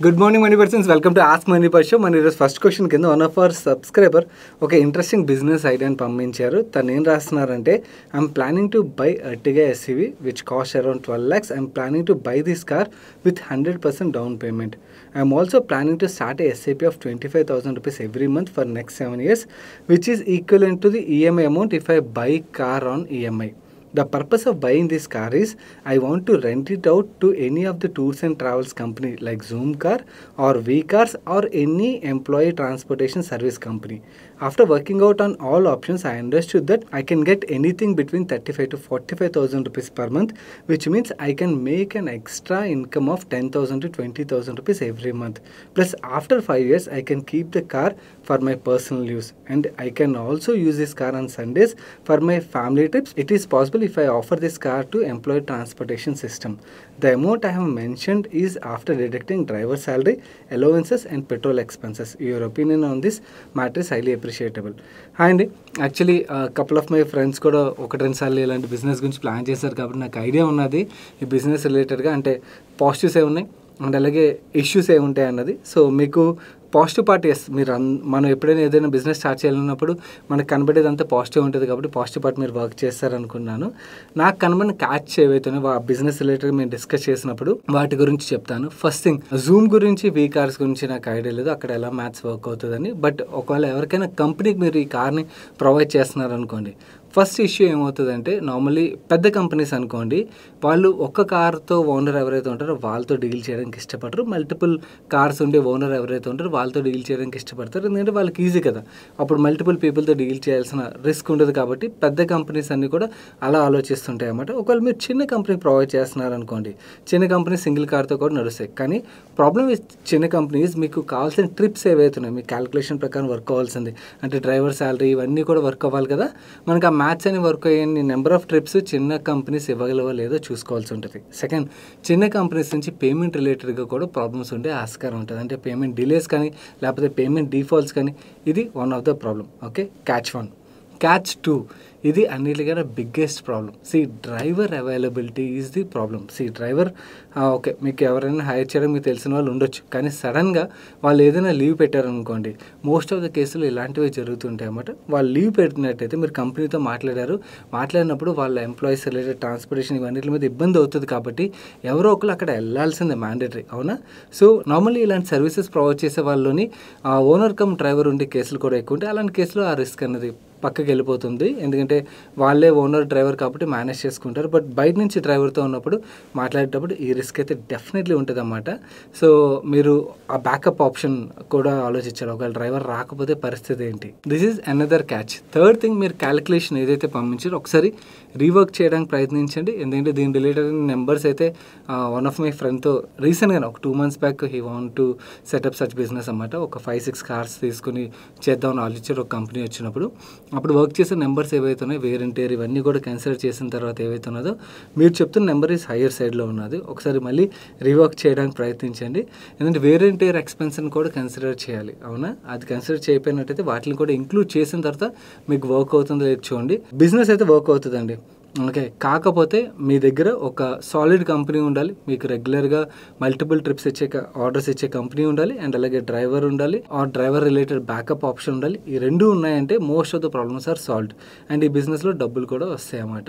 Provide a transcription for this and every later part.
Good morning money persons, welcome to ask money per show. మన ఈరోజు first question కింద one of our subscriber ఒక interesting business ఐడియాని పంపించారు. తను ఏం రాస్తున్నారంటే, I'm planning to buy Ertiga SUV which cost around 12 lakhs. I'm planning to buy this car with 100% down payment. I'm also planning to start a SIP of 25,000 rupees every month for next 7 years, which is equivalent to the EMI amount if I buy car on EMI. The purpose of buying this car is I want to rent it out to any of the tours and travels company like Zoom Car or V-Cars or any employee transportation service company. After working out on all options, I understood that I can get anything between 35 to 45,000 rupees per month, which means I can make an extra income of 10,000 to 20,000 rupees every month. Plus, after 5 years, I can keep the car for my personal use, and I can also use this car on Sundays for my family trips. It is possible if I offer this car to employee transportation system. The amount I have mentioned is after deducting driver salary, allowances and petrol expenses. Your opinion on this matter is highly appreciable. And actually couple of my friends కూడా ఒకటి రెండు సార్లు ఇలాంటి business గురించి plan చేశారు కాబట్టి నాకు idea ఉన్నది ఈ బిజినెస్ రిలేటెడ్గా. అంటే పాజిటివ్స్ ఏమున్నాయి అండ్ అలాగే ఇష్యూస్ ఏముంటాయి అన్నది. సో మీకు పాజిటివ్ పార్ట్ ఎస్, మీరు మనం ఎప్పుడైనా ఏదైనా బిజినెస్ స్టార్ట్ చేయాలన్నప్పుడు మనకు కనబడేది అంతా పాజిటివ్ ఉంటుంది కాబట్టి పాజిటివ్ పార్ట్ మీరు వర్క్ చేస్తారనుకున్నాను. నాకు కనబడిన క్యాచ్ ఏవైతున్నాయో ఆ బిజినెస్ రిలేటెడ్గా మేము డిస్కస్ చేసినప్పుడు వాటి గురించి చెప్తాను. ఫస్ట్ థింగ్, జూమ్ గురించి వీ కార్స్ గురించి నాకు ఐడియా లేదు, అక్కడ ఎలా మ్యాథ్స్ వర్క్ అవుతుందని. బట్ ఒకవేళ ఎవరికైనా కంపెనీకి మీరు ఈ కార్ని ప్రొవైడ్ చేస్తున్నారనుకోండి, ఫస్ట్ ఇష్యూ ఏమవుతుందంటే, నార్మల్లీ పెద్ద కంపెనీస్ అనుకోండి, వాళ్ళు ఒక్క కార్తో ఓనర్ ఎవరైతే ఉంటారో వాళ్ళతో డీల్ చేయడానికి ఇష్టపడరు. మల్టిపుల్ కార్స్ ఉండే ఓనర్ ఎవరైతే ఉంటారో వాళ్ళతో డీల్ చేయడానికి ఇష్టపడతారు. ఎందుకంటే వాళ్ళకి ఈజీ కదా, అప్పుడు మల్టిపుల్ పీపుల్తో డీల్ చేయాల్సిన రిస్క్ ఉండదు. కాబట్టి పెద్ద కంపెనీస్ అన్నీ కూడా అలా ఆలోచిస్తుంటాయి అన్నమాట. ఒకవేళ మీరు చిన్న కంపెనీ ప్రొవైడ్ చేస్తున్నారనుకోండి, చిన్న కంపెనీ సింగిల్ కార్తో కూడా నడుస్తాయి. కానీ ప్రాబ్లమ్ విత్ చిన్న కంపెనీస్, మీకు కావాల్సిన ట్రిప్స్ ఏవైతున్నాయి మీ క్యాలిక్యులేషన్ ప్రకారం వర్క్ అవ్వాల్సింది, అంటే డ్రైవర్ శాలరీ ఇవన్నీ కూడా వర్క్ అవ్వాలి కదా. మనకు ఆ మ్యాథ్స్ అని వర్క్ అయ్యే నెంబర్ ఆఫ్ ట్రిప్స్ చిన్న కంపెనీస్ ఇవ్వగలవో లేదో చూసుకోవాల్సి ఉంటుంది. సెకండ్, చిన్న కంపెనీస్ నుంచి పేమెంట్ రిలేటెడ్గా కూడా ప్రాబ్లమ్స్ ఉండే ఆస్కారం ఉంటుంది. అంటే పేమెంట్ డిలేస్ కానీ లేకపోతే పేమెంట్ డిఫాల్ట్స్ కానీ, ఇది one of the problem. Okay, catch 1. Catch 2, ఇది అన్నిటికన్నా biggest problem. Driver availability is the problem. Driver okay, మీకు ఎవరైనా హైర్ చేయడం మీకు తెలిసిన వాళ్ళు ఉండొచ్చు, కానీ సడన్గా వాళ్ళు ఏదైనా లీవ్ పెట్టారనుకోండి, మోస్ట్ ఆఫ్ ద కేసులు ఇలాంటివి జరుగుతుంటాయి అన్నమాట. వాళ్ళు లీవ్ పెట్టినట్టయితే మీరు కంపెనీతో మాట్లాడినప్పుడు వాళ్ళ ఎంప్లాయీస్ రిలేటెడ్ ట్రాన్స్పోర్టేషన్ ఇవన్నిటి మీద ఇబ్బంది అవుతుంది. కాబట్టి ఎవరో ఒకరు అక్కడ వెళ్ళాల్సిందే, మ్యాండేటరీ. అవునా? సో నార్మల్లీ ఇలాంటి సర్వీసెస్ ప్రొవైడ్ చేసే వాళ్ళలోని ఓనర్ కమ్ డ్రైవర్ ఉండే కేసులు కూడా ఎక్కువ ఉంటాయి. అలాంటి కేసులో ఆ రిస్క్ అనేది పక్కకి వెళ్ళిపోతుంది, ఎందుకంటే వాళ్ళే ఓనర్ డ్రైవర్ కాబట్టి మేనేజ్ చేసుకుంటారు. బట్ బయట నుంచి డ్రైవర్తో ఉన్నప్పుడు మాట్లాడేటప్పుడు ఈ రిస్క్ అయితే డెఫినెట్లీ ఉంటుంది అన్నమాట. సో మీరు ఆ బ్యాకప్ ఆప్షన్ కూడా ఆలోచించాలి, ఒకవేళ డ్రైవర్ రాకపోతే పరిస్థితి ఏంటి. This is another catch. Third thing, మీరు క్యాలిక్యులేషన్ ఏదైతే పంపించారో ఒకసారి రీవర్క్ చేయడానికి ప్రయత్నించండి. ఎందుకంటే దీని రిలేటెడ్ నెంబర్స్ అయితే వన్ ఆఫ్ మై ఫ్రెండ్తో రీసెంట్గా ఒక 2 months back he want to set up such business అన్నమాట. ఒక 5-6 కార్స్ తీసుకుని చేద్దామని ఆలోచించారు ఒక కంపెనీ వచ్చినప్పుడు. అప్పుడు వర్క్ చేసే నెంబర్స్ ఏవైతే ఉన్నాయో, వేర్ అండ్ టేర్ ఇవన్నీ కూడా కన్సిడర్ చేసిన తర్వాత ఏవైతే ఉన్నదో, మీరు చెప్తున్న నెంబర్ ఈజ్ హయ్యర్ సైడ్లో ఉన్నది. ఒకసారి మళ్ళీ రీవర్క్ చేయడానికి ప్రయత్నించండి. ఎందుకంటే వేర్ అండ్ టేర్ ఎక్స్పెన్స్ని కూడా కన్సిడర్ చేయాలి. అవునా? అది కన్సిడర్ చేయకపోయినట్టయితే వాటిని కూడా ఇంక్లూడ్ చేసిన తర్వాత మీకు వర్క్ అవుతుందో లేదు చూడండి. బిజినెస్ అయితే వర్క్ అవుతుందండి. ఓకే, కాకపోతే మీ దగ్గర ఒక సాలిడ్ కంపెనీ ఉండాలి, మీకు రెగ్యులర్గా మల్టిపుల్ ట్రిప్స్ ఇచ్చే ఆర్డర్స్ ఇచ్చే కంపెనీ ఉండాలి, అండ్ అలాగే డ్రైవర్ ఉండాలి, or driver related backup option ఉండాలి. ఈ రెండు ఉన్నాయంటే most of the problems are solved, and ఈ బిజినెస్లో డబ్బులు కూడా వస్తాయి అన్నమాట.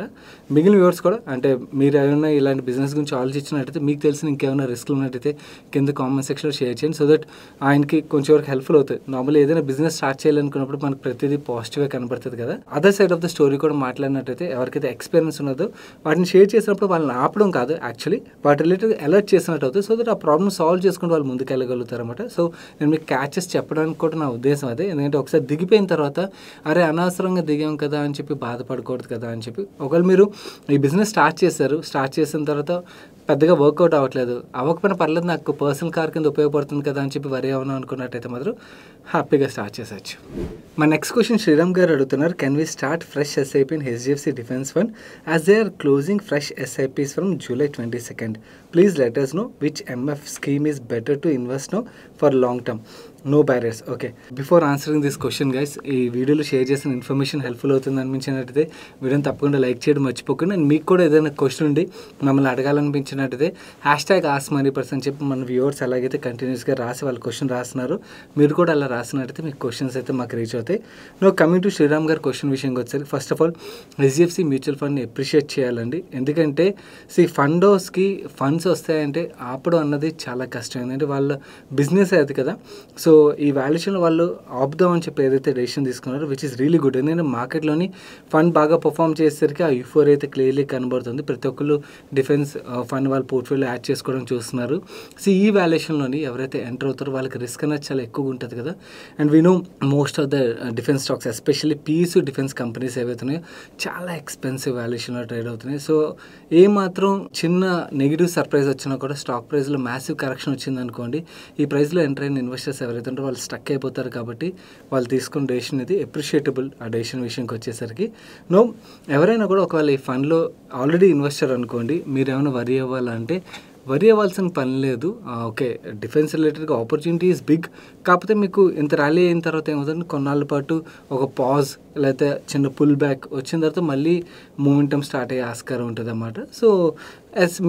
మిగిలిన వ్యూవర్స్ కూడా, అంటే మీరు ఏమైనా ఇలాంటి బిజినెస్ గురించి ఆలోచించినట్టయితే, మీకు తెలిసిన ఇంకేమైనా రిస్క్లు ఉన్నట్టయితే కింద కామెంట్ సెక్షన్లో షేర్ చేయండి, సో దట్ ఆయనకి కొంచెం వరకు హెల్ప్ఫుల్ అవుతుంది. నార్మల్లీ ఏదైనా బిజినెస్ స్టార్ట్ చేయాలనుకున్నప్పుడు మనకు ప్రతిదీ పాజిటివ్గా కనపడుతుంది కదా. Other side of the story కూడా మాట్లాడినట్టయితే, ఎవరికైతే ఎక్స్పీరియన్స్ ఉన్నదో వాటిని షేర్ చేసినప్పుడు వాళ్ళని ఆపడం కాదు, యాక్చువల్లీ వాటి రిలేటెడ్ అలర్ట్ చేసినట్టు అవుతుంది. సో దట్ ఆ ప్రాబ్లమ్ సాల్వ్ చేసుకుంటూ వాళ్ళు ముందుకు వెళ్ళగలుగుతారు అనమాట. సో నేను మీకు క్యాచెస్ చెప్పడానికి కూడా నా ఉద్దేశం అదే. ఎందుకంటే ఒకసారి దిగిపోయిన తర్వాత అరే అనవసరంగా దిగాం కదా అని చెప్పి బాధపడకూడదు కదా అని చెప్పి. ఒకవేళ మీరు ఈ బిజినెస్ స్టార్ట్ చేసిన తర్వాత పెద్దగా వర్కౌట్ అవ్వకపోయినా పర్లేదు, నాకు పర్సనల్ కార్ కింద ఉపయోగపడుతుంది కదా అని చెప్పి వరి అవునా అనుకున్నట్టయితే మాత్రం హ్యాపీగా స్టార్ట్ చేసేయచ్చు. మా నెక్స్ట్ క్వశ్చన్ శ్రీరామ్ గారు అడుగుతున్నారు, can we start fresh SIP in HDFC Defence Fund as they are closing fresh SIPs from July 22nd? Please let us know which MF scheme is better to invest now for long term. No barriers. Okay, before answering this question guys, ఈ వీడియోలో share చేసిన information helpful అవుతుంది అనిపించినట్టయితే వీడియోని తప్పకుండా like చేయడం మర్చిపోకండి. And మీకు కూడా ఏదైనా క్వశ్చన్ ఉండి మమ్మల్ని అడగాలనిపించినట్టయితే #AskMoneyPers అని చెప్పి మన వ్యూవర్స్ ఎలాగైతే కంటిన్యూస్గా రాసి వాళ్ళ క్వశ్చన్ రాస్తున్నారు, మీరు కూడా అలా రాసినట్టయితే మీకు క్వశ్చన్స్ అయితే మాకు రీచ్ అవుతాయి. నో కమింగ్ టు శ్రీరామ్ గారి క్వశ్చన్ విషయంకి వచ్చేసరికి, first of all HDFC mutual ఫండ్ని అప్రిషియేట్ చేయాలండి. ఎందుకంటే ఫండ్ హౌస్కి ఫండ్స్ వస్తాయంటే ఆపడం అన్నది చాలా కష్టం. ఎందుకంటే వాళ్ళ బిజినెస్ అది కదా. సో ఈ వాల్యుయేషన్లో వాళ్ళు ఆపుదామని చెప్పి ఏదైతే డెసిషన్ తీసుకున్నారో విచ్ ఇస్ రియలీ గుడ్. ఎందుకంటే మార్కెట్లోని ఫండ్ బాగా పర్ఫామ్ చేసేసరికి ఆ యూఫోర్ అయితే క్లియర్లీ కనబడుతుంది. ప్రతి ఒక్కరు డిఫెన్స్ ఫండ్ వాళ్ళ పోర్ట్ఫోలియో యాడ్ చేసుకోవడం చూస్తున్నారు. సో ఈ వాల్యుయేషన్లోని ఎవరైతే ఎంటర్ అవుతారో వాళ్ళకి రిస్క్ అనేది చాలా ఎక్కువగా ఉంటుంది కదా. And we know most of the defence stocks, especially piece defence companies ఏవైతున్నాయో చాలా ఎక్స్పెన్సివ్ వాల్యుయేషన్లో ట్రేడ్ అవుతున్నాయి. సో ఏమాత్రం చిన్న నెగిటివ్ సర్ప్రైజ్ వచ్చినా కూడా స్టాక్ ప్రైస్లో మ్యాసివ్ కరెక్షన్ వచ్చింది అనుకోండి, ఈ ప్రైస్లో ఎంటర్ అయిన ఇన్వెస్టర్స్ ఎవరైతే ఉంటారో వాళ్ళు స్టక్ అయిపోతారు. కాబట్టి వాళ్ళు తీసుకున్న డెసిషన్ ఇది అప్రిషియేటబుల్. ఆ డెసిషన్ విషయంకి వచ్చేసరికి ఎవరైనా కూడా ఒకవేళ ఈ ఫండ్లో ఆల్రెడీ ఇన్వెస్టర్ అనుకోండి, మీరు ఏమైనా వరీ అవ్వాలంటే వరీ అవ్వాల్సిన పని లేదు. ఓకే, డిఫెన్స్ రిలేటెడ్గా ఆపర్చునిటీ ఈజ్ బిగ్. కాకపోతే మీకు ఇంత ర్యాలీ అయిన తర్వాత ఏమవుతుంది, కొన్నాళ్ళ పాటు ఒక పాజ్ లేకపోతే చిన్న పుల్ బ్యాక్ వచ్చిన తర్వాత మళ్ళీ మూమెంటం స్టార్ట్ అయ్యే ఆస్కారం ఉంటుంది అన్నమాట. సో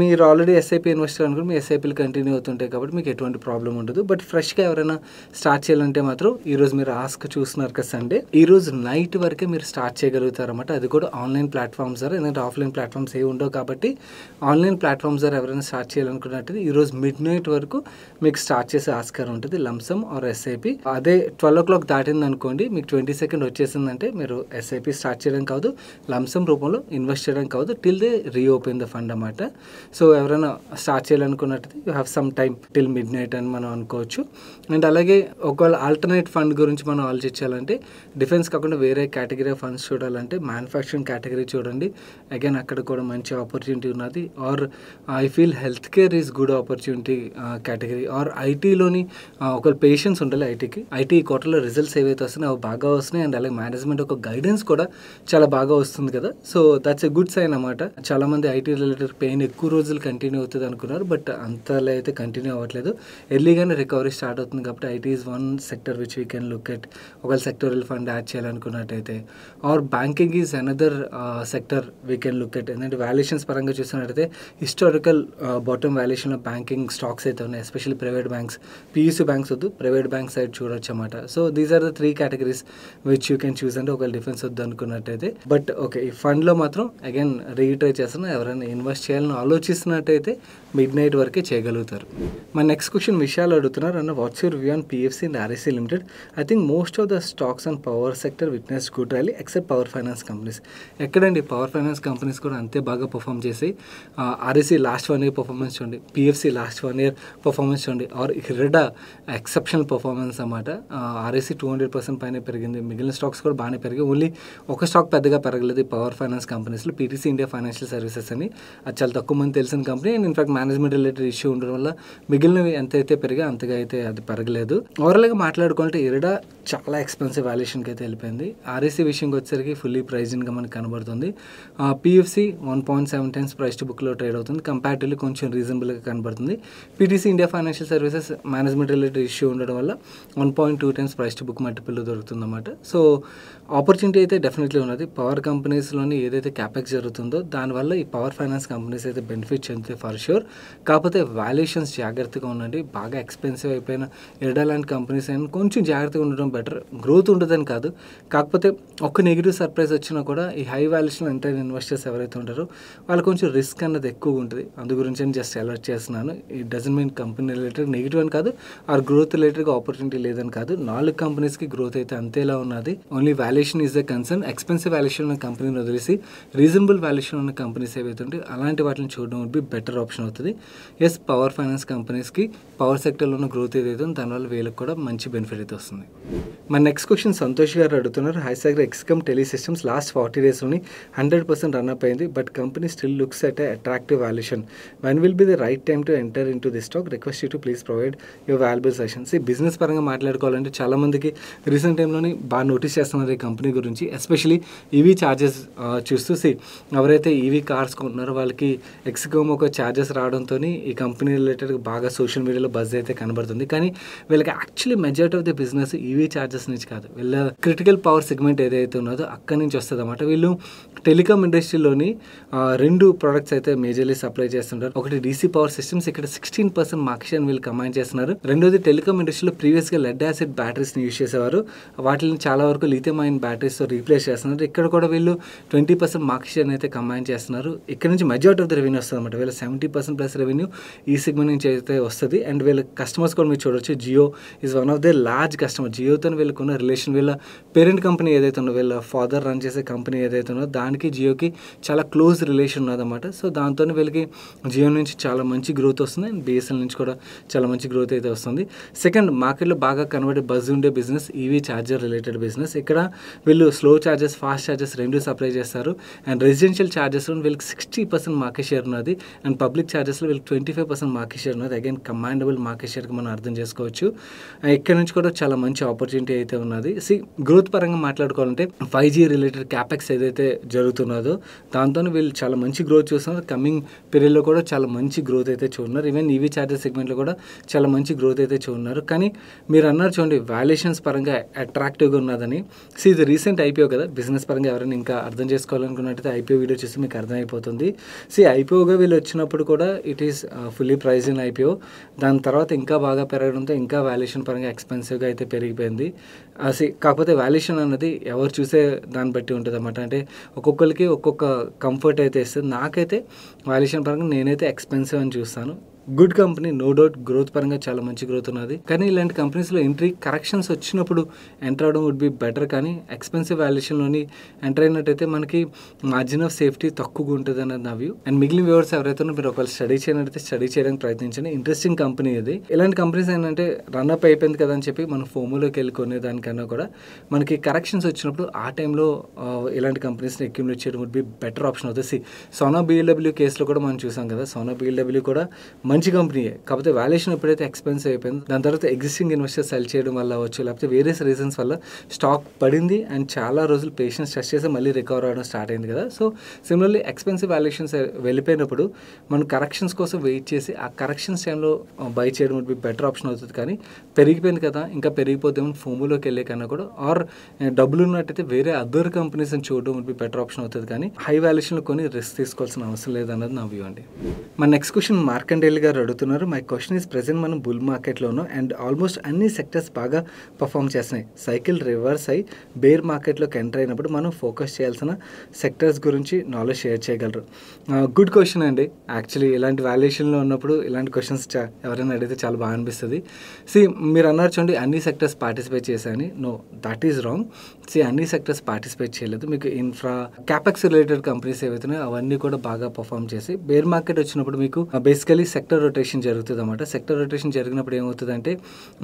మీరు ఆల్రెడీ ఎస్ఐపి ఇన్వెస్టర్ అనుకుని మీ ఎస్ఐపీలు కంటిన్యూ అవుతుంటాయి కాబట్టి మీకు ఎటువంటి ప్రాబ్లం ఉండదు. బట్ ఫ్రెష్గా ఎవరైనా స్టార్ట్ చేయాలంటే మాత్రం ఈరోజు మీరు ఆస్క్ చూస్తున్నారు కదా సండే, ఈరోజు నైట్ వరకే మీరు స్టార్ట్ చేయగలుగుతారన్నమాట. అది కూడా ఆన్లైన్ ప్లాట్ఫామ్స్ ద్వారా. ఎందుకంటే ఆఫ్లైన్ ప్లాట్ఫామ్స్ ఏ ఉండవు కాబట్టి ఆన్లైన్ ప్లాట్ఫామ్స్ ద్వారా ఎవరైనా స్టార్ట్ చేయాలనుకున్నట్టు ఈరోజు మిడ్ నైట్ వరకు మీకు స్టార్ట్ చేసే ఆస్కారం ఉంటుంది, లంసమ్ ఆర్ ఎస్ఐపి. అదే 12 o'clock దాటింది అనుకోండి, మీకు 22nd వచ్చేసిందంటే మీరు ఎస్ఐపి స్టార్ట్ చేయడం కాదు, లంసమ్ రూపంలో ఇన్వెస్ట్ చేయడం కాదు, till they reopen the fund అన్నమాట. సో ఎవరైనా స్టార్ట్ చేయాలనుకున్నట్టు you have some time till midnight అని మనం అనుకోవచ్చు. అండ్ అలాగే ఒకవేళ ఆల్టర్నేట్ ఫండ్ గురించి మనం ఆలోచించాలంటే డిఫెన్స్ కాకుండా వేరే కేటగిరీ ఆఫ్ ఫండ్స్ చూడాలంటే మ్యానుఫ్యాక్చరింగ్ కేటగిరీ చూడండి. అగైన్ అక్కడ కూడా మంచి ఆపర్చునిటీ ఉన్నది. Or I feel health care is good opportunity category. Or ఐటీలోని ఒకవేళ పేషెన్స్ ఉండాలి ఐటీకి. ఐటీ కోటలో రిజల్ట్స్ ఏవైతే వస్తున్నాయో అవి బాగా వస్తున్నాయి. అండ్ అలాగే మేనేజ్మెంట్ ఒక గైడెన్స్ కూడా చాలా బాగా వస్తుంది కదా. So that's a good sign అన్నమాట. చాలామంది ఐటీ రిలేటెడ్ పెయిన్ ఎక్కువ రోజులు కంటిన్యూ అవుతుంది అనుకున్నారు, బట్ అంతలో అయితే కంటిన్యూ అవ్వట్లేదు. ఎర్లీగానే రికవరీ స్టార్ట్ అవుతుంది కాబట్టి IT is one sector which we can look at. ఒకవేళ సెక్టరల్ ఫండ్ యాడ్ చేయాలనుకున్నట్టయితే. Or banking is another sector we can look at. ఎందుకంటే వాల్యుయేషన్స్ పరంగా చూసినట్టయితే హిస్టారికల్ బాటమ్ వాల్యుయేషన్లో బ్యాంకింగ్ స్టాక్స్ అయితే ఉన్నాయి, especially private banks. PSU banks వద్దు, private bank side చూడొచ్చు అన్నమాట. So these are the 3 categories which you can choose. అంటే ఒకవేళ డిఫెన్స్ వద్దు అనుకున్నట్టయితే. బట్ ఓకే, ఈ ఫండ్లో మాత్రం అగైన్ రీట్రై చేస్తున్నా, ఎవరైనా ఇన్వెస్ట్ చేయాలని ఆలోచిస్తున్నట్టయితే మిడ్ నైట్ వరకే చేయగలుగుతారు. మా నెక్స్ట్ క్వశ్చన్ విషయాలు అడుగుతున్నారు అన్న, what's your view on PFC and RSC limited? I think most of the stocks on power sector witness good rally except power finance companies. ఎక్కడండి పవర్ ఫైనాన్స్ కంపెనీస్ కూడా అంతే బాగా పర్ఫామ్ చేసి. RSC లాస్ట్ 1 year పర్ఫార్మెన్స్ చూడండి, PFC last 1 year performance చూడండి. Are ఇర్రెడా exceptional performance అన్నమాట. RSC 200% పైన పెరిగింది, మిగిలిన స్టాక్స్ కూడా బాగానే పెరిగాయి. ఓన్లీ ఒక స్టాక్ పెద్దగా పెరగలేదు పవర్ ఫైనాన్స్ కంపెనీస్లో, PTC ఇండియా ఫైనాన్షియల్ సర్వీసెస్ అని. అది చాలా తక్కువ మంది తెలిసిన company. And in fact management related issue ఉండడం వల్ల మిగిలినవి ఎంతైతే పెరిగా అంతగా అయితే అది పెరగలేదు. ఓవరాల్గా మాట్లాడుకుంటే ఇరడా చాలా ఎక్స్పెన్సివ్ వాల్యుయేషన్కి అయితే వెళ్ళిపోయింది. RSC విషయంకి వచ్చేసరికి ఫుల్లీ ప్రైజింగ్గా మనకు కనబడుతుంది. PFC 1.7 times ప్రైస్ టు బుక్లో ట్రేడ్ అవుతుంది, కంపారిటివ్లీ కొంచెం రీజనబుల్గా కనబడుతుంది. PTC India financial services management related issue ఉండడం వల్ల 1.2 times ప్రైస్ టు బుక్ మల్టిపుల్లో దొరుకుతుంది అన్నమాట. సో ఆపర్చునిటీ అయితే డెఫినెట్లీ ఉన్నది. పవర్ కంపెనీస్లోని ఏదైతే క్యాపెక్స్ జరుగుతుందో దానివల్ల ఈ పవర్ ఫైనాన్స్ కంపెనీస్ అయితే బెనిఫిట్ చెందుతాయి ఫర్ షూర్. కాకపోతే వాల్యుయేషన్స్ జాగ్రత్తగా ఉండండి. బాగా ఎక్స్పెన్సివ్ అయిపోయిన ఇరడా లాంటి కంపెనీస్ అయినా కొంచెం జాగ్రత్తగా ఉండడం బెటర్. గ్రోత్ ఉంటుందని కాదు, కాకపోతే ఒక నెగిటివ్ సర్ప్రైజ్ వచ్చినా కూడా ఈ హై వాల్యుయేషన్ ఎంటర్ ఇన్వెస్టర్స్ ఎవరైతే ఉంటారో వాళ్ళు కొంచెం రిస్క్ అన్నది ఎక్కువ ఉంటుంది. అందు గురించి నేను జస్ట్ అలర్ట్ చేస్తున్నాను. It doesn't mean company related negative అని కాదు, ఆర్ గ్రోత్ రిలేటెడ్గా ఆపర్చునిటీ లేదని కాదు. 4 కంపెనీస్కి గ్రోత్ అయితే అంతేలా ఉన్నది. Only valuation is the concern. Expensive valuation ఉన్న కంపెనీని వదిలేసి రీజనబుల్ వాల్యుయేషన్ ఉన్న కంపెనీస్ ఏవైతే ఉంటే అలాంటి వాటిని చూడడం వుడ్ బి బెటర్ ఆప్షన్ అవుతుంది. ఎస్, పవర్ ఫైనాన్స్ కంపెనీస్కి పవర్ సెక్టర్లో ఉన్న గ్రోత్ ఏదైతే దానివల్ల వీళ్ళకి కూడా మంచి బెనిఫిట్ అయితే వస్తుంది. మన నెక్స్ట్ క్వశ్చన్ సంతోష్ గారు అడుగుతున్నారు. హైసాగర్ ఎక్స్కమ్ టెలి సిస్టమ్స్ లాస్ట్ 40 daysలోని 100% రన్అప్ అయింది, but company still looks at attractive valuation. When will be the right time to enter in to the stock? Request you to please provide your valuable suggestions. ఈ business పరంగా మాట్లాడుకోవాలంటే చాలామందికి recent టైంలోని బాగా notice చేస్తున్నారు ఈ company గురించి, especially EV charges చూస్తూ ఎవరైతే ఈవీ కార్స్ కొంటున్నారో వాళ్ళకి ఎక్స్కోమ్ ఒక ఛార్జెస్ రావడంతో ఈ కంపెనీ రిలేటెడ్ బాగా సోషల్ మీడియాలో బజ్ అయితే కనబడుతుంది. కానీ వీళ్ళకి actually majority of the business EV charges నుంచి కాదు, వీళ్ళ క్రిటికల్ పవర్ సెగ్మెంట్ ఏదైతే ఉన్నదో అక్కడి నుంచి వస్తుంది అన్నమాట. వీళ్ళు టెలికామ్ ఇండస్ట్రీలోని 2 ప్రోడక్ట్స్ అయితే మేజర్లీ సప్లై చేస్తుంటారు. ఒకటి డీసీ పవర్ సిస్టమ్స్, ఇక్కడ 16% మార్కెట్ షేర్ వీళ్ళు కమాండ్ చేస్తున్నారు. రెండోది టెలికామ్ ఇండస్ట్రీలో ప్రీవియస్గా లెడ్ యాసిడ్ బ్యాటరీస్ని యూజ్ చేసేవారు, వాటిని చాలా వరకు లిథియం అయన్ బ్యాటరీస్తో రీప్లేస్ చేస్తున్నారు. ఇక్కడ కూడా వీళ్ళు 20% మార్కెట్ షేర్ అయితే కమాండ్ చేస్తున్నారు. ఇక్కడ నుంచి మెజారిటీ ఆఫ్ ద రెవెన్యూ వస్తుంది అనమాట. వీళ్ళ 70% ప్లస్ రెవెన్యూ ఈ సెగ్మెంట్ నుంచి అయితే వస్తుంది. అండ్ వీళ్ళ కస్టమర్స్ కూడా మీరు చూడొచ్చు, Jio is one of the large customer. జియోతో వీళ్ళకున్న రిలేషన్, వీళ్ళ పేరెంట్ కంపెనీ ఏదైతే ఉందో, వీళ్ళ ఫాదర్ రన్ చేసే కంపెనీ ఏదైతే ఉందో దానికి జియోకి చాలా క్లోజ్ రిలేషన్ ఉన్నదన్నమాట. సో దాంతో వీళ్ళకి జియో నుంచి చాలా మంచి గ్రోత్ వస్తుంది అండ్ బిఎస్ఎల్ నుంచి కూడా చాలా మంచి గ్రోత్ అయితే వస్తుంది. సెకండ్, మార్కెట్లో బాగా కన్వర్ట్ బజ్ ఉండే business EV charger related business. ఇక్కడ వీళ్ళు స్లో ఛార్జెస్, ఫాస్ట్ ఛార్జెస్ రెండు సప్లై చేస్తారు. అండ్ రెసిడెన్షియల్ ఛార్జెస్లో వీళ్ళకి 60% మార్కెట్ షేర్ ఉన్నది అండ్ పబ్లిక్ ఛార్జెస్లో వీళ్ళకి 25% మార్కెట్ షేర్ ఉన్నది. అగైన్ కమాండబుల్ మార్కెట్ షేర్కి మనం అర్థం చేసుకోవచ్చు. ఇక్కడ నుంచి కూడా చాలా మంచి ఆపర్చునిటీ అయితే ఉన్నది. గ్రోత్ పరంగా మాట్లాడుకోవాలంటే 5G రిలేటెడ్ క్యాపెక్స్ ఏదైతే జరుగుతున్నదో దాంతో వీళ్ళు చాలా మంచి గ్రోత్ చూస్తున్నారు. కమింగ్ పీరియడ్లో కూడా చాలా మంచి గ్రోత్ అయితే చూస్తున్నారు. ఈవెన్ ఈవీ ఛార్జెస్ సెగ్మెంట్లో కూడా చాలా మంచి గ్రోత్ అయితే చూస్తున్నారు. కానీ మీరు అన్నారు చూడండి, వాల్యుయేషన్స్ పరంగా అట్రాక్టివ్గా ఉన్నదని. ఇది రీసెంట్ ఐపీఓ కదా, బిజినెస్ పరంగా ఎవరైనా ఇంకా అర్థం చేసుకోవాలనుకున్నట్టయితే ఐపీఓ వీడియో చూస్తే మీకు అర్థమైపోతుంది. ఐపీఓగా వీళ్ళు వచ్చినప్పుడు కూడా it is fully price in IPO. దాని తర్వాత ఇంకా బాగా పెరగడంతో ఇంకా వాల్యుయేషన్ పరంగా ఎక్స్పెన్సివ్గా అయితే పెరిగిపోయింది. కాకపోతే వాల్యుయేషన్ అన్నది ఎవరు చూసే దాన్ని బట్టి ఉంటుంది అన్నమాట. అంటే ఒక్కొక్కరికి ఒక్కొక్క కంఫర్ట్ అయితే ఇస్తుంది. నాకైతే వాల్యుయేషన్ పరంగా నేనైతే ఎక్స్పెన్సివ్ అని చూస్తాను. Good company, no doubt, growth పరంగా చాలా మంచి గ్రోత్ ఉన్నది. కానీ ఇలాంటి కంపెనీస్లో ఎంట్రీ కరెక్షన్స్ వచ్చినప్పుడు ఎంటర్ అవడం వుడ్ బి బెటర్. కానీ ఎక్స్పెన్సివ్ వాల్యుయేషన్లోని ఎంటర్ అయినట్టయితే మనకి మార్జిన్ ఆఫ్ సేఫ్టీ తక్కువగా ఉంటుంది అన్నది నా వ్యూ. అండ్ మిగిలిన వ్యూవర్స్ ఎవరైతే మీరు ఒకవేళ స్టడీ చేయనట్టయితే స్టడీ చేయడానికి ప్రయత్నించండి. ఇంట్రెస్టింగ్ కంపెనీ ఇది. ఇలాంటి కంపెనీస్ ఏంటంటే రన్అప్ అయిపోయింది కదా అని చెప్పి మనం ఫోమోలోకి వెళ్ళుకునే దానికన్నా కూడా మనకి కరెక్షన్స్ వచ్చినప్పుడు ఆ టైంలో ఇలాంటి కంపెనీస్ని అక్యుములేట్ చేయడం వుడ్ బి బెటర్ ఆప్షన్ అవుతుంది. సోనా బిఎల్డబ్ల్యూ కేసులో కూడా మనం చూసాం కదా, సోనా బిఎల్డబ్ల్యూ కూడా మంచి కంపెనీయే. కాకపోతే వాల్యుయేషన్ ఎప్పుడైతే ఎక్స్పెన్సివ్ అయిపోయింది, దాని తర్వాత ఎగ్జిస్టింగ్ ఇన్వెస్టర్స్ సెల్ చేయడం వల్ల అవ్వచ్చు, లేకపోతే వేరియస్ రీజన్స్ వల్ల స్టాక్ పడింది అండ్ చాలా రోజులు పేషెన్స్ టెస్ట్ చేసి మళ్ళీ రికవర్ అవ్వడం స్టార్ట్ అయింది కదా. సో సిమిలర్లీ ఎక్స్పెన్సివ్ వాల్యుయేషన్స్ వెళ్ళిపోయినప్పుడు మనం కరెక్షన్స్ కోసం వెయిట్ చేసి ఆ కరెక్షన్స్ టైంలో బై చేయడం వుడ్ బి బెటర్ ఆప్షన్ అవుతుంది. కానీ పెరిగిపోయింది కదా, ఇంకా పెరిగిపోతేమో ఫోమోలోకి వెళ్ళే కన్నా కూడా ఆర్ డబ్బులు ఉన్నట్టయితే వేరే అదర్ కంపెనీస్ని చూడడం వుడ్ బి బెటర్ ఆప్షన్ అవుతుంది. కానీ హై వాల్యుయేషన్లో కొని రిస్క్ తీసుకోవాల్సిన అవసరం లేదన్నది నా వ్యూ అండి. మన నెక్స్ట్ క్వశ్చన్ మార్కండేల్ గారు అడుగుతున్నారు. మై క్వశ్చన్ ఈస్ ప్రెసెంట్ మనం బుల్ మార్కెట్లో ఉన్నాం అండ్ ఆల్మోస్ట్ అన్ని సెక్టర్స్ బాగా పర్ఫామ్ చేస్తున్నాయి. సైకిల్ రివర్స్ అయ్యి బేర్ మార్కెట్లోకి ఎంటర్ అయినప్పుడు మనం ఫోకస్ చేయాల్సిన సెక్టర్స్ గురించి నాలెడ్జ్ షేర్ చేయగలరు. గుడ్ క్వశ్చన్ అండి. యాక్చువల్లీ ఇలాంటి వాల్యుయేషన్లో ఉన్నప్పుడు ఇలాంటి క్వశ్చన్స్ ఎవరైనా అడిగితే చాలా బాగా అనిపిస్తుంది. మీరు అన్నారు చూడండి అన్ని సెక్టర్స్ పార్టిసిపేట్ చేశాయని. No, that is wrong. అన్ని సెక్టర్స్ పార్టిసిపేట్ చేయలేదు. మీకు ఇన్ఫ్రా, క్యాపెక్స్ రిలేటెడ్ కంపెనీస్ ఏవైతున్నాయో అవన్నీ కూడా బాగా పర్ఫామ్ చేసి బేర్ మార్కెట్ వచ్చినప్పుడు మీకు బేసికలీ సెక్టర్ రొటేషన్ జరుగుతుంది అన్నమాట. సెక్టర్ రొటేషన్ జరిగినప్పుడు ఏమవుతుందంటే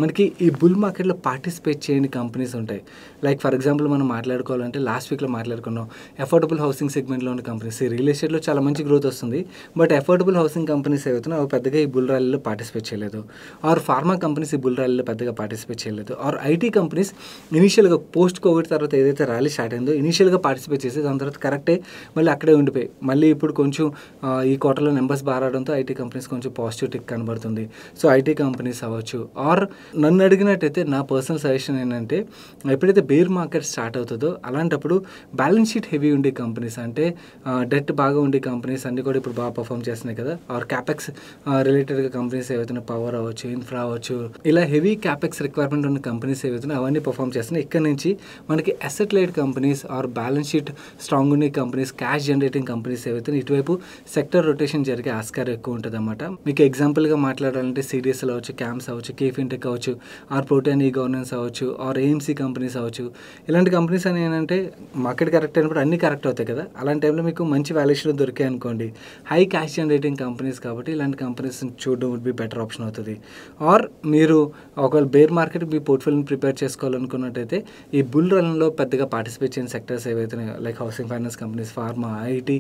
మనకి ఈ బుల్ మార్కెట్లో పార్టిసిపేట్ చేయని కంపెనీస్ ఉంటాయి. లైక్ ఫర్ ఎగ్జాంపుల్ మనం మాట్లాడుకోవాలంటే లాస్ట్ వీక్లో మాట్లాడుకున్నాం అఫోర్డబుల్ హౌసింగ్ సెగ్మెంట్లో ఉన్న కంపెనీస్. రియల్ ఎస్టేట్లో చాలా మంచి గ్రోత్ వస్తుంది, బట్ అఫోర్డబుల్ హౌసింగ్ కంపెనీస్ ఏవైతున్నాయో అవి పెద్దగా ఈ బుల్ ర్యాలీలో పార్టిసిపేట్ చేయలేదు. ఆర్ ఫార్మా కంపెనీస్ ఈ బుల్ ర్యాలీలో పెద్దగా పార్టిసిపేట్ చేయలేదు. ఆర్ ఐటీ కంపెనీస్ ఇనిషియల్గా పోస్ట్ కోవిడ్ తర్వాత ఏదైతే ర్యాలీ స్టార్ట్ అయిందో ఇనిషియల్గా పార్టిసిపేట్ చేసి దాని తర్వాత కరెక్టే మళ్ళీ అక్కడే ఉండిపోయి మళ్ళీ ఇప్పుడు కొంచెం ఈ క్వార్టర్లో నెంబర్స్ బాగా రావడంతో ఐటీ కంపెనీస్ కొంచెం పాజిటివ్ టిక్ కనబడుతుంది. సో ఐటీ కంపెనీస్ అవ్వచ్చు. ఆర్ నన్ను అడిగినట్టయితే నా పర్సనల్ సజెషన్ ఏంటంటే ఎప్పుడైతే బేర్ మార్కెట్ స్టార్ట్ అవుతుందో అలాంటప్పుడు బ్యాలెన్స్ షీట్ హెవీ ఉండే కంపెనీస్, అంటే డెట్ బాగా ఉండే కంపెనీస్ అన్నీ కూడా ఇప్పుడు బాగా పర్ఫామ్ చేస్తున్నాయి కదా. ఆర్ క్యాపెక్స్ రిలేటెడ్గా కంపెనీస్ ఏవైతే పవర్ అవ్వచ్చు, ఇన్ఫ్రా అవ్వచ్చు, ఇలా హెవీ క్యాపెక్స్ రిక్వైర్మెంట్ ఉన్న కంపెనీస్ ఏవైతే అవన్నీ పర్ఫామ్ చేస్తున్నాయి. ఇక్కడ నుంచి మనకి asset light companies are balance sheet strong ఉండే కంపెనీస్, క్యాష్ జనరేటింగ్ కంపెనీస్ ఏవైతే ఇటువైపు సెక్టర్ రొటేషన్ జరిగే ఆస్కారం ఎక్కువ ఉంటుంది అన్నమాట. మీకు ఎగ్జాంపుల్గా మాట్లాడాలంటే సిడిఎస్ఎల్ అవ్వచ్చు, క్యాంప్స్ అవ్వచ్చు, కేఫిన్టెక్ అవ్వచ్చు, ఆర్ ప్రోటీన్ ఈ గవర్నెన్స్ అవ్వచ్చు, ఆర్ ఏఎంసీ కంపెనీస్ అవ్వచ్చు. ఇలాంటి కంపెనీస్ అని ఏంటంటే మార్కెట్ కరెక్ట్ అయినప్పుడు అన్నీ కరెక్ట్ అవుతాయి కదా. అలాంటి టైంలో మీకు మంచి వాల్యుయేషన్ దొరికాయి అనుకోండి, హై క్యాష్ జనరేటింగ్ కంపెనీస్ కాబట్టి ఇలాంటి కంపెనీస్ చూడడం వుడ్ బి బెటర్ ఆప్షన్ అవుతుంది. ఆర్ మీరు ఒకవేళ బేర్ మార్కెట్ మీ పోర్ట్ఫోలియోని ప్రిపేర్ చేసుకోవాలనుకున్నట్టయితే ఈ బుల్ రన్లో పెద్దగా పార్టిసిపేట్ చేయని సెక్టర్స్ ఏవైతే like housing finance companies, pharma, IT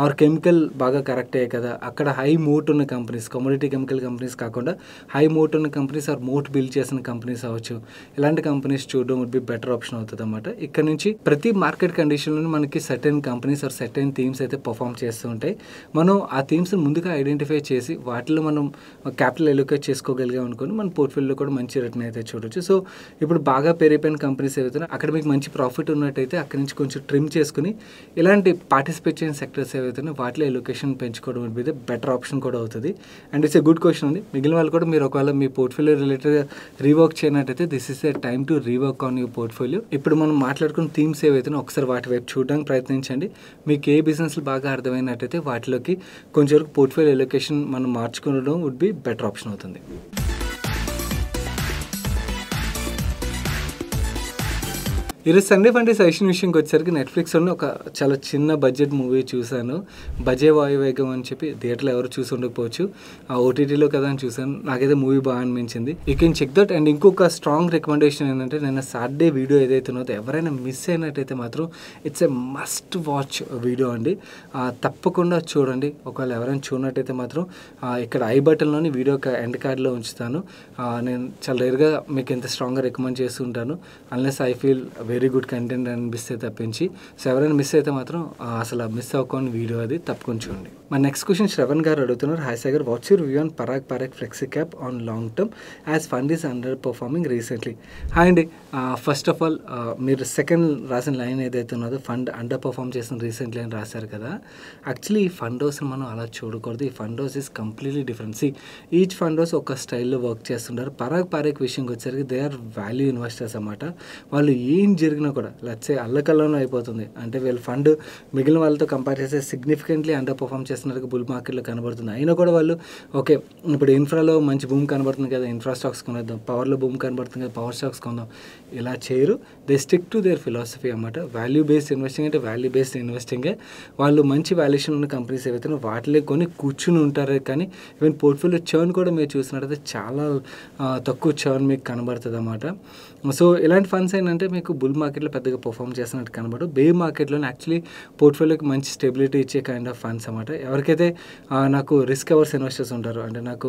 or chemical బాగా కరెక్ట్ అయ్యాయి కదా, అక్కడ హై మూట్ ఉన్న companies companies, commodity chemical companies కాకుండా హై మోట్ ఉన్న కంపెనీస్ ఆర్ మోట్ బిల్డ్ చేసిన కంపెనీస్ అవ్వచ్చు, ఇలాంటి కంపెనీస్ చూడడం వుడ్ బి బెటర్ ఆప్షన్ అవుతుంది అనమాట. ఇక్కడ నుంచి ప్రతి మార్కెట్ కండిషన్లో మనకి certain companies or certain themes అయితే పర్ఫామ్ చేస్తూ ఉంటాయి. మనం ఆ థీమ్స్ ముందుగా ఐడెంటిఫై చేసి వాటిలో మనం క్యాపిటల్ ఎలోకేట్ చేసుకోగలిగాం అనుకోని మన పోర్ట్ఫోలియోలో కూడా మంచి రిటర్న్ అయితే చూడొచ్చు. సో ఇప్పుడు బాగా పెరిగిపోయిన కంపెనీస్ ఏవైతే అక్కడ మీకు మంచి ప్రాఫిట్ ఉన్నట్టయితే అక్కడి నుంచి కొంచెం ట్రిమ్ చేసుకుని ఇలాంటి పార్టిసిపేట్ చేసిన సెక్టర్స్ ఏవైతే వాటిలో ఎలోకేషన్ పెంచుకోవడం అనేది బెటర్ ఆప్షన్ కూడా అవుతుంది. And it's a good question ఉంది. మిగిలిన వాళ్ళు కూడా మీరు ఒకవేళ మీ పోర్ట్ఫోలియో రిలేటెడ్గా రీవర్క్ చేయనట్టయితే this is the time to rework on your portfolio. ఇప్పుడు మనం మాట్లాడుకున్న థీమ్స్ ఏవైతే ఒకసారి వాటి వైపు చూడడానికి ప్రయత్నించండి. మీకు ఏ బిజినెస్లు బాగా అర్థమైనట్టయితే వాటిలోకి కొంచెం వరకు పోర్ట్ఫోలియో ఎలోకేషన్ మనం మార్చుకోవడం వుడ్ బి బెటర్ ఆప్షన్ అవుతుంది. ఈరోజు సండే ఫండే సజెషన్ విషయంకి వచ్చేసరికి నెట్ఫ్లిక్స్లోనే ఒక చాలా చిన్న బడ్జెట్ మూవీ చూశాను, భజే వాయువేగం అని చెప్పి. థియేటర్లో ఎవరు చూసి ఉండకపోవచ్చు, ఆ ఓటీటీలో కదా అని చూశాను. నాకైతే మూవీ బాగా అనిపించింది. You can check that. And ఇంకొక స్ట్రాంగ్ రికమెండేషన్ ఏంటంటే, నేను సాటర్డే వీడియో ఏదైతే ఉన్నదో ఎవరైనా మిస్ అయినట్టయితే మాత్రం it's a must watch video అండి. తప్పకుండా చూడండి. ఒకవేళ ఎవరైనా చూడనట్టయితే మాత్రం ఇక్కడ ఐ బటన్లోని వీడియో ఎండ్ కార్డ్లో ఉంచుతాను. నేను చాలా రేర్గా మీకు ఎంత స్ట్రాంగ్గా రికమెండ్ చేస్తుంటాను, unless I feel very good content అనిపిస్తే తప్పించి. సో ఎవరైనా మిస్ అయితే మాత్రం అసలు మిస్ అవ్వకుండా వీడియో అది తప్పకుండా చూడండి. మా నెక్స్ట్ క్వశ్చన్ శ్రవణ్ గారు అడుగుతున్నారు. Hi Sagar, what's your view on Parag flexi cap on long term as fund is under performing recently? Hi అండి, ఫస్ట్ ఆఫ్ ఆల్ మీరు సెకండ్ రాసిన లైన్ ఏదైతే ఉన్నదో ఫండ్ అండర్ పర్ఫార్మ్ చేసిన రీసెంట్లీ అని రాశారు కదా. యాక్చువల్లీ ఈ ఫండ్ హౌస్ని మనం అలా చూడకూడదు. ఈ fund house is completely different. Each fund house ఒక స్టైల్లో వర్క్ చేస్తుంటారు. పరాగ్ విషయంకి వచ్చేసరికి దే ఆర్ వాల్యూ ఇన్వెస్టర్స్ అన్నమాట. వాళ్ళు ఏం జరిగినా కూడా లచ్చే అల్లకల్లోనే అయిపోతుంది. అంటే వీళ్ళ ఫండ్ మిగిలిన వాళ్ళతో కంపేర్ చేస్తే సిగ్నిఫికెంట్లీ అండర్ పర్ఫామ్ చేస్తున్నట్టుగా బుల్ మార్కెట్లో కనబడుతుంది. అయినా కూడా వాళ్ళు ఓకే ఇప్పుడు ఇన్ఫ్రాలో మంచి భూమి కనబడుతుంది కదా, ఇన్ఫ్రా స్టాక్స్ కొనేద్దాం, పవర్లో భూమి కనబడుతుంది కదా, పవర్ స్టాక్స్ కొందాం, ఇలా చేయరు. They stick to their philosophy అన్నమాట. వాల్యూ బేస్డ్ ఇన్వెస్టింగ్ అంటే వాల్యూ బేస్డ్ ఇన్వెస్టింగే. వాళ్ళు మంచి వాల్యుయేషన్ ఉన్న కంపెనీస్ ఏవైతే వాటిలో కొని కూర్చుని ఉంటారే. కానీ ఈవెన్ పోర్ట్ఫోలియో చర్న్ కూడా మీరు చూసినట్టయితే చాలా తక్కువ చర్న్ మీకు కనబడుతుంది అన్నమాట. సో ఇలాంటి ఫండ్స్ ఏంటంటే మీకు బుల్ మార్కెట్లో పెద్దగా పర్ఫామ్ చేస్తున్నట్టు కనబడు. బేర్ మార్కెట్లోనే యాక్చువల్లీ పోర్ట్ఫోలియోకి మంచి స్టెబిలిటీ ఇచ్చే కైండ్ ఆఫ్ ఫండ్స్ అన్నమాట. ఎవరికైతే నాకు రిస్క్ అవర్స్ ఇన్వెస్టర్స్ ఉంటారు, అంటే నాకు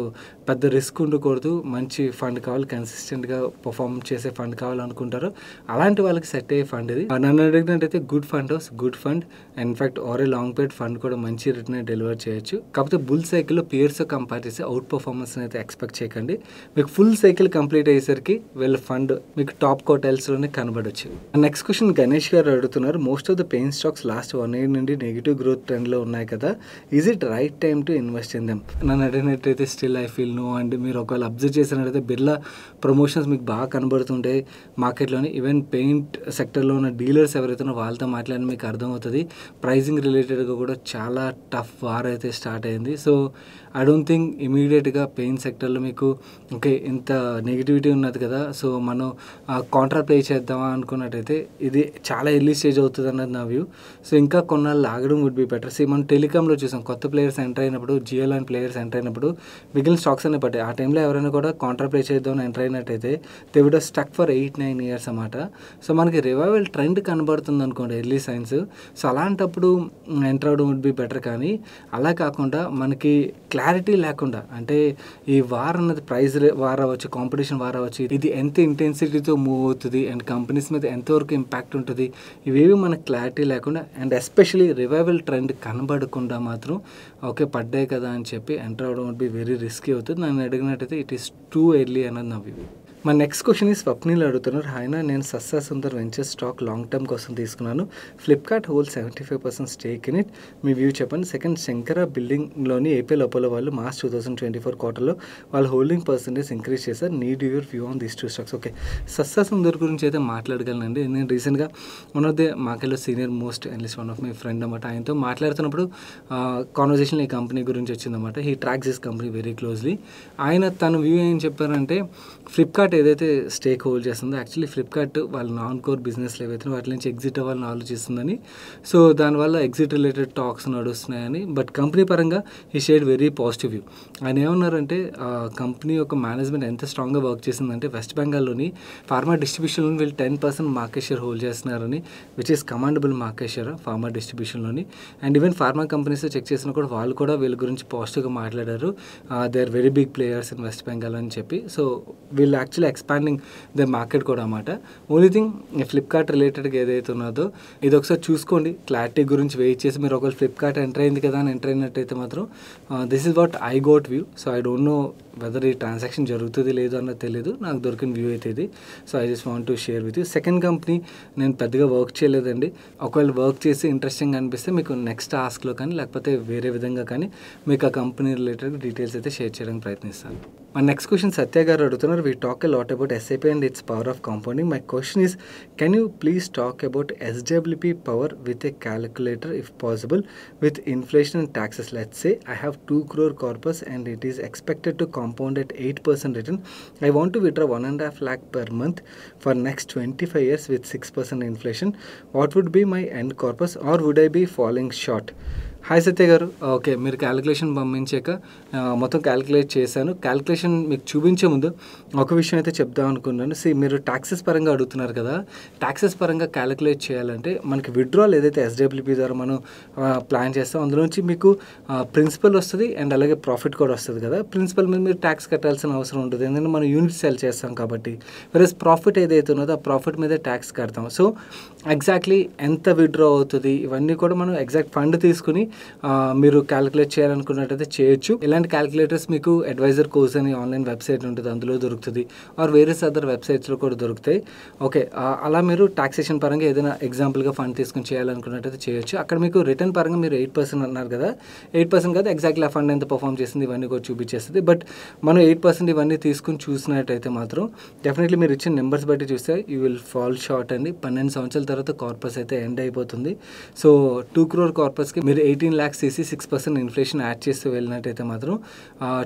పెద్ద రిస్క్ ఉండకూడదు, మంచి ఫండ్ కావాలి, కన్సిస్టెంట్గా పర్ఫామ్ చేసే ఫండ్ కావాలనుకుంటారు, అలాంటి వాళ్ళకి సెట్ అయ్యే ఫండ్ ఇది. నన్ను అడిగినట్టయితే good fund house, good fund, in fact or a long period fund కూడా మంచి రిటర్న్ డెలివర్ చేయొచ్చు. కాకపోతే బుల్ సైకిల్లో పేర్స్ కంపేర్ చేసి అవుట్ పర్ఫార్మెన్స్ అయితే ఎక్స్పెక్ట్ చేయకండి. మీకు ఫుల్ సైకిల్ కంప్లీట్ అయ్యేసరికి వీళ్ళ ఫండ్ మీకు టాప్ క్వార్టైల్స్లోనే కనబడవచ్చు. నెక్స్ట్ క్వశ్చన్ గణేష్ గారు అడుగుతున్నారు. Most of the pain stocks last 1 year నుండి నెగిటివ్ గ్రోత్ ట్రెండ్లో ఉన్నాయి కదా, is it right time to invest in them? నన్ను అడిగినట్టయితే still I feel no. And మీరు ఒకవేళ అబ్జర్వ్ చేసినట్టయితే బిర్లా ప్రమోషన్స్ మీకు బాగా కనబడుతుంటాయి మార్కెట్లోని. ఈవెన్ పెయింట్ సెక్టర్లో ఉన్న డీలర్స్ ఎవరైతే వాళ్ళతో మాట్లాడిన మీకు అర్థమవుతుంది. ప్రైజింగ్ రిలేటెడ్గా కూడా చాలా టఫ్ వార్ అయితే స్టార్ట్ అయింది. సో ఐ డోంట్ థింక్ ఇమీడియట్గా పెయింట్ సెక్టర్లో మీకు ఓకే ఇంత నెగిటివిటీ ఉన్నది కదా, సో మనం కాంట్రా ప్లే చేద్దామా అనుకున్నట్టయితే ఇది చాలా ఎర్లీ స్టేజ్ అవుతుంది అన్నది నా వ్యూ. సో ఇంకా కొన్నాళ్ళు ఆగడం వుడ్ బి బెటర్. మనం టెలికామ్లో చూసాం, కొత్త ప్లేయర్స్ ఎంటర్ అయినప్పుడు, జియో లాంటి ప్లేయర్స్ ఎంటర్ అయినప్పుడు మిగిలిన స్టాక్స్ అనే పట్టాయి. ఆ టైంలో ఎవరైనా కూడా కాంట్రా ప్లే చేద్దామని ఎంటర్ అయినట్టయితే they would stuck for 8-9 years అన్నమాట. సో మనకి రివైవల్ ట్రెండ్ కనబడుతుంది అనుకోండి, ఎర్లీ సైన్స్. సో అలాంటప్పుడు ఎంటర్ అవడం వుడ్ బి బెటర్. కానీ అలా కాకుండా మనకి క్లారిటీ లేకుండా, అంటే ఈ వార్ అన్నది ప్రైస్ వార్ అవ్వచ్చు, కాంపిటీషన్ వార్ అవ్వచ్చు, ఇది ఎంత ఇంటెన్సిటీతో మూవ్ అవుతుంది అండ్ కంపెనీస్ మీద ఎంతవరకు ఇంపాక్ట్ ఉంటుంది, ఇవేవి మనకు క్లారిటీ లేకుండా అండ్ ఎస్పెషలీ రివైవల్ ట్రెండ్ కనబడకుండా మాత్రం ఓకే పడ్డాయి కదా అని చెప్పి ఎంటర్ అవడం వుడ్ బి వెరీ రిస్కీ అవుతుంది. నన్ను అడిగినట్టయితే ఇట్ ఈస్ టూ ఎర్లీ అన్నది నా వ్యూ. మా నెక్స్ట్ క్వశ్చన్ ఈ స్వప్నిల్ అడుగుతున్నారు. ఆయన నేను Sastasundar venture stock long term కోసం తీసుకున్నాను. Flipkart hold 75% stake in it, మీ వ్యూ చెప్పండి. సెకండ్, శంకర బిల్డింగ్లోని ఏపీఎల్ అపోలో వాళ్ళు మార్చ్ 2024 క్వార్టర్లో వాళ్ళ హోల్డింగ్ పర్సెంటేజ్ ఇంక్రీజ్ చేశారు. Need your view on these 2 stocks? Okay, Sastasundar గురించి అయితే మాట్లాడగలనండి. నేను రీసెంట్గా వన్ ఆఫ్ ది మాకెల్లో senior most analyst one of my friend అన్నమాట. ఆయనతో మాట్లాడుతున్నప్పుడు కాన్వర్జేషన్ ఈ కంపెనీ గురించి వచ్చిందన్నమాట. He tracks this company very closely. ఆయన తన వ్యూ ఏం చెప్పారంటే ఫ్లిప్కార్ట్ ఫ్లిప్కార్ట్ ఏదైతే స్టేక్ హోల్డ్ చేస్తుందో యాక్చువల్లీ ఫ్లిప్కార్ట్ వాళ్ళ నాన్ కోర్ బిజినెస్లు ఏవైతే వాటి నుంచి ఎగ్జిట్ అవ్వాలని ఆలోచిస్తుందని, సో దానివల్ల ఎగ్జిట్ రిలేటెడ్ టాక్స్ నడుస్తున్నాయని. బట్ కంపెనీ పరంగా ఈ షేడ్ వెరీ పాజిటివ్ వ్యూ. ఆయన ఏమన్నారంటే కంపెనీ యొక్క మేనేజ్మెంట్ ఎంత స్ట్రాంగ్గా వర్క్ చేసిందంటే వెస్ట్ బెంగాల్లోని ఫార్మా డిస్ట్రిబ్యూషన్లో వీళ్ళు 10% మార్కెట్ షేర్ హోల్డ్ చేస్తున్నారని, which is commandable market share pharma డిస్ట్రిబ్యూషన్లోని. And even pharma companies check చేసినా కూడా వాళ్ళు కూడా వీళ్ళ గురించి పాజిటివ్గా మాట్లాడారు. They are very big players in West Bengal అని చెప్పి. సో వీళ్ళు యాక్చువల్లీ ఎక్స్పాండింగ్ ద మార్కెట్ కూడా అన్నమాట. ఓన్లీ థింగ్ ఫ్లిప్కార్ట్ రిలేటెడ్గా ఏదైతే ఉన్నదో ఇది ఒకసారి చూసుకోండి, క్లారిటీ గురించి వెయిట్ చేసి మీరు ఒకవేళ ఫ్లిప్కార్ట్ ఎంటర్ అయింది కదా అని ఎంటర్ అయినట్టయితే మాత్రం this is what I got view. So I don't know whether ఈ ట్రాన్సాక్షన్ జరుగుతుంది లేదు అన్నది తెలియదు, నాకు దొరికిన వ్యూ అయితే ఇది. So I just want to share with you. Second company నేను పెద్దగా వర్క్ చేయలేదండి. ఒకవేళ వర్క్ చేసి ఇంట్రెస్టింగ్ అనిపిస్తే మీకు నెక్స్ట్ టాస్క్లో కానీ లేకపోతే వేరే విధంగా కానీ మీకు ఆ కంపెనీ రిలేటెడ్ డీటెయిల్స్ అయితే షేర్ చేయడానికి ప్రయత్నిస్తాను. My next question, Satya garu adugutunnaru. We talk a lot about SAP and its power of compounding. My question is, can you please talk about SWP power with a calculator if possible with inflation and taxes? Let's say I have 2 crore corpus and it is expected to compound at 8% return. I want to withdraw 1.5 lakh per month for next 25 years with 6% inflation. What would be my end corpus, or would I be falling short? Hi Satya garu. Okay, మీరు calculation పంపించాక మొత్తం calculate చేశాను. Calculation మీకు చూపించే ముందు ఒక విషయం అయితే చెప్దాం అనుకున్నాను. మీరు ట్యాక్సెస్ పరంగా అడుగుతున్నారు కదా, ట్యాక్సెస్ పరంగా క్యాలిక్యులేట్ చేయాలంటే మనకి విత్డ్రాల్ ఏదైతే ఎస్డబ్ల్యూపీ ద్వారా మనం ప్లాన్ చేస్తాం అందులోంచి మీకు ప్రిన్సిపల్ వస్తుంది అండ్ అలాగే ప్రాఫిట్ కూడా వస్తుంది కదా. ప్రిన్సిపల్ మీద మీరు ట్యాక్స్ కట్టాల్సిన అవసరం ఉంటుంది, ఎందుకంటే మనం యూనిట్ సెల్ చేస్తాం కాబట్టి. వెరస్ ప్రాఫిట్ ఏదైతే ఉన్నదో ఆ ప్రాఫిట్ మీదే ట్యాక్స్ కడతాం. సో ఎగ్జాక్ట్లీ ఎంత విత్డ్రా అవుతుంది ఇవన్నీ కూడా మనం ఎగ్జాక్ట్ ఫండ్ తీసుకుని మీరు క్యాలిక్యులేట్ చేయాలనుకున్నట్టయితే చేయొచ్చు. ఇలాంటి క్యాలిక్యులేటర్స్ మీకు అడ్వైజర్ కోర్స్ అని ఆన్లైన్ వెబ్సైట్ ఉంటుంది, అందులో దొరుకుతుంది, ఆర్ వేరియస్ అదర్ వెబ్సైట్స్లో కూడా దొరుకుతాయి. ఓకే, అలా మీరు టాక్సేషన్ పరంగా ఏదైనా ఎగ్జాంపుల్గా ఫండ్ తీసుకుని చేయాలనుకున్నట్టయితే చేయొచ్చు. అక్కడ మీకు రిటర్న్ పరంగా మీరు 8% అన్నారు కదా, 8% కదా ఎగ్జాక్ట్లీ ఆ ఫండ్ ఎంత పర్ఫామ్ చేసింది ఇవన్నీ కూడా చూపించేస్తుంది. బట్ మనం 8% ఇవన్నీ తీసుకుని చూసినట్టయితే మాత్రం డెఫినెట్లీ మీరు ఇచ్చిన నెంబర్స్ బట్టి చూస్తే యూ విల్ ఫాల్ షార్ట్ అండి. 12 సంవత్సరాల తర్వాత కార్పస్ అయితే ఎండ్ అయిపోతుంది. సో 2 crore కార్పస్కి మీరు 18 lakhs తీసి 6% ఇన్ఫ్లేషన్ యాడ్ చేస్తూ వెళ్ళినట్టయితే మాత్రం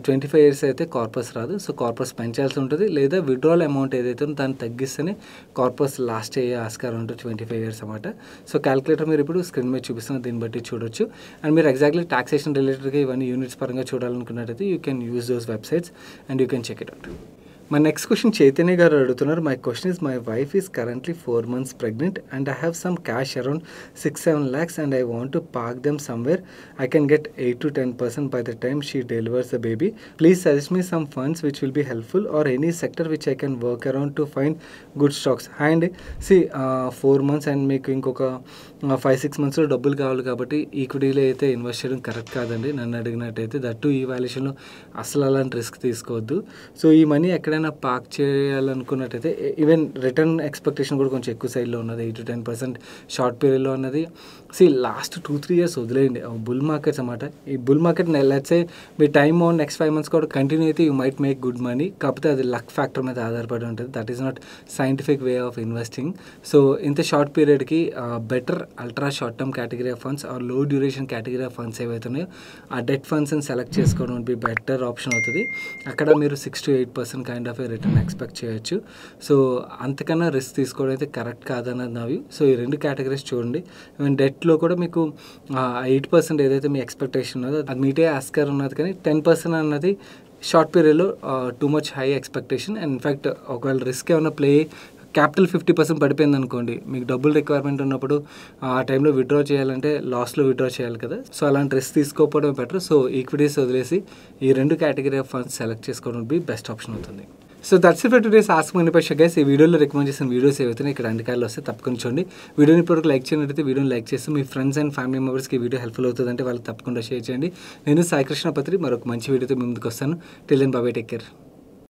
25 years అయితే కార్పస్ రాదు. సో కార్పస్ పెంచాల్సి ఉంటుంది, లేదా విత్డ్రాల్ అమౌంట్ ఏదైతే ఉందో దాన్ని తగ్గిస్తేనే కార్పస్ లాస్ట్ అయ్యే ఆస్కారం ఉంటుంది 25 years అన్నమాట. సో క్యాలిక్యులేటర్ మీరు ఇప్పుడు స్క్రీన్ మీద చూపిస్తున్న దీన్ని బట్టి చూడొచ్చు. అండ్ మీరు ఎగ్జాక్ట్లీ టాక్సేషన్ రిలేటెడ్గా ఇవన్నీ యూనిట్స్ పరంగా చూడాలనుకున్నట్టయితే you can use those websites and you can check it out. My next question, Chaitanya garu adugutunnaru. My question is, my wife is currently 4 months pregnant and I have some cash around 6-7 lakhs and I want to park them somewhere. I can get 8-10% by the time she delivers the baby. Please suggest me some funds which will be helpful, or any sector which I can work around to find good stocks. And see 4 months and మీకు ఇంకొక 5-6 monthsలో డబ్బులు కావాలి కాబట్టి ఈక్విటీలో అయితే invest చేయడం correct కాదండి నన్ను అడిగినట్టయితే. That ఈ వాల్యుయేషన్లో అసలు అలాంటి రిస్క్ తీసుకోవద్దు. సో ఈ మనీ ఎక్కడైనా పార్క్ చేయాలనుకున్నట్టయితే ఈవెన్ రిటర్న్ ఎక్స్పెక్టేషన్ కూడా కొంచెం ఎక్కువ సైడ్లో ఉన్నది, 8-10% షార్ట్ పీరియడ్లో ఉన్నది. లాస్ట్ 2-3 years వదిలేయండి బుల్ మార్కెట్స్ అన్నమాట. ఈ bull market let's me time on next 5 months కూడా కంటిన్యూ అయితే you might make good money. కాకపోతే అది లక్ ఫ్యాక్టర్ మీద ఆధారపడి ఉంటుంది. That is not scientific way of investing. So ఇంత షార్ట్ పీరియడ్కి better ultra short term category of funds or లో డ్యూరేషన్ కేటగిరీ ఆఫ్ ఫండ్స్ ఏవైతే ఉన్నాయో ఆ డెట్ ఫండ్స్ని సెలెక్ట్ చేసుకోవడం బి బెటర్ ఆప్షన్ అవుతుంది. అక్కడ మీరు 6-8% kind of A return expect చేయొచ్చు. సో అంతకన్నా రిస్క్ తీసుకోవడం అయితే కరెక్ట్ కాదన్నది నా వ్యూ. సో ఈ 2 కేటగిరీస్ చూడండి. ఈవెన్ డెట్లో కూడా మీకు 8% ఏదైతే మీ ఎక్స్పెక్టేషన్ ఉన్నదో అది మీటే ఆస్కార్ ఉన్నది, కానీ 10% అన్నది షార్ట్ పీరియడ్లో too much high expectation. And in fact ఒకవేళ రిస్క్ ఏమైనా ప్లే క్యాపిటల్ 50% పడిపోయింది అనుకోండి, మీకు డబ్బులు రిక్వైర్మెంట్ ఉన్నప్పుడు ఆ టైంలో విత్డ్రా చేయాలంటే లాస్లో విత్డ్రా చేయాలి కదా. సో అలాంటి రిస్క్ తీసుకోకపోవడం బెటర్. సో ఈక్విటీస్ వదిలేసి ఈ 2 కేటగిరీ ఆఫ్ ఫండ్స్ సెలెక్ట్ చేసుకోవడం బి బెస్ట్ ఆప్షన్ అవుతుంది. So that's it for today's ask money Paisa guys. ఈ వీడియోలో రికమెండ్ చేసిన వీడియోస్ ఏవైతే ఇక్కడ అండికాయలు వస్తే తప్పకుండా చూడండి. వీడియోని ఇప్పటివరకు లైక్ చేయనట్టయితే వీడియోని లైక్ చేస్తే మీ ఫ్రెండ్స్ అండ్ ఫ్యామిలీ మెంబర్స్కి వీడియో హెల్ప్ఫుల్ అవుతుందంటే వాళ్ళకి తప్పకుండా షేర్ చేయండి. నేను సాయి కృష్ణ పత్రి మరొక మంచి వీడియోతో మీ ముందుకు వస్తాను. Till then bye bye, take care.